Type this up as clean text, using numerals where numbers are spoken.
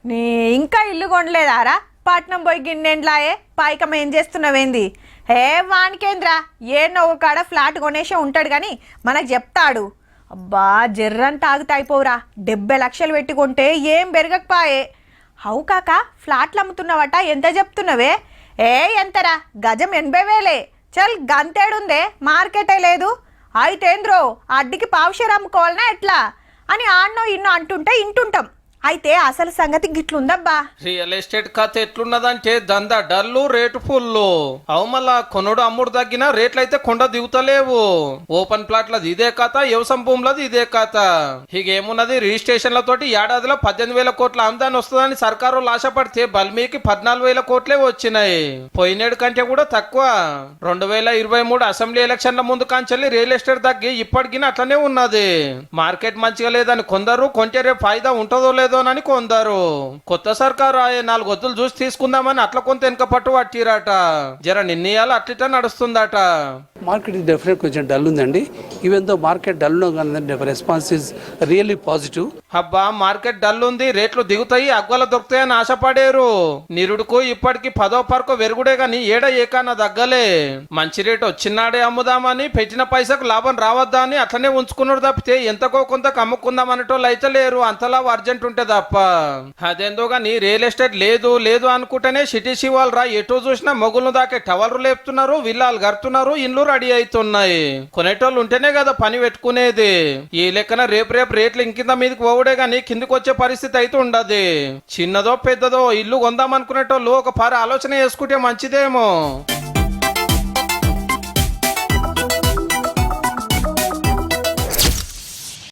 నీ ఇంకా ఇల్లు కొనలేదారా? పట్నం పోయి గిన్నెండ్లాయే పాయికం ఏం చేస్తున్నావేంది? హే వానికేంద్రా, ఏన్నో ఒక కాడ ఫ్లాట్ కొనేసే ఉంటాడు కానీ మనకు చెప్తాడు. అబ్బా జర్రంత ఆగితే అయిపోవురా, 70 లక్షలు పెట్టుకుంటే ఏం పెరగకపోయే. హవు కాక ఫ్లాట్లు అమ్ముతున్నావట, ఎంత చెప్తున్నావే? ఎంతరా? గజం 80,000. చల్ గంతేడుందే, మార్కెటే లేదు. అయితేంద్రో అడ్డికి పావుషేర్ అమ్ముకోవాలనా ఎట్లా అని ఆన్నో ఇన్నో అంటుంటే ఇంటుంటాం. అయితే అసలు సంగతి గిట్లుందబ్బా. రియల్ ఎస్టేట్ కథ ఎట్లున్నదంటే దందా డల్లు, రేటు ఫుల్లు. అవు మళ్ళా కొనుడు అమ్ముడు తగ్గిన రేట్లయితే కొండ దిగుతలేవు. ఓపెన్ ప్లాట్లది ఇదే కథ, వ్యవసాయం భూములది ఇదే కథ. ఇకేమున్నది, రిజిస్ట్రేషన్లతోటి ఏడాదిలో 18,000 కోట్ల ఆమదాని వస్తుందని సర్కారు ఆశపడితే బల్మీకి 14,000 కోట్లే వచ్చినాయి. పోయినేడు కంటే కూడా తక్కువ. 2023 అసెంబ్లీ ఎలక్షన్ల ముందు కాంచెల్లి రియల్ ఎస్టేట్ తగ్గి ఇప్పటికి అట్లనే ఉన్నది. మార్కెట్ మంచిగా లేదని కొందరు, కొంటే రేపు ఫాయిదా ఉంటుందో లేదో అని కొందరు. కొత్త సర్కారు 4 వద్దులు చూసి తీసుకుందామని అట్లా కొంత వెనక పట్టు పట్టిరట. జర నిర్ణయాలు అట్లా నడుస్తుందట. మార్కెట్ డెఫినెట్ కొంచెం డల్ ఉందండి. Even though market dull response is really positive. అబ్బా మార్కెట్ డల్ ఉంది, రేట్లు దిగుతాయి, అగ్వల దొరుకుతాయని ఆశపడేరు. నిరుడుకు ఇప్పటికి 10వ పరకు వెరుగుడే గాని ఏడ ఏకాన దగ్గలే. మంచి రేటు వచ్చినాడే అమ్ముదామని, పెట్టిన పైసకు లాభం రావద్దా అని అట్లనే ఉంచుకున్నాడు తప్పితే ఎంతకో కొంత అమ్ముకుందాం అనేటోళ్ళు అయితే లేరు. అంతలా అర్జెంట్ ఉంటే తప్ప. అదేందో గాని రియల్ ఎస్టేట్ లేదు లేదు అనుకుంటేనే సిటీ శివాలు రా ఎటో చూసినా మొగులు దాకే టవర్లు లేపుతున్నారు, విల్లాలు కడుతున్నారు, ఇండ్లు రెడీ అవుతున్నాయి. కొనేటోళ్ళు ఉంటేనే కదా పని పెట్టుకునేది. ఈ లెక్కన రేపు రేట్లు ఇంకింత మీదకి పోవుడే గాని కిందికి వచ్చే పరిస్థితి అయితే ఉండదు. చిన్నదో పెద్దదో ఇల్లు కొందాం అనుకునేటోళ్ళు ఒక ఆలోచన చేసుకుంటే మంచిదేమో.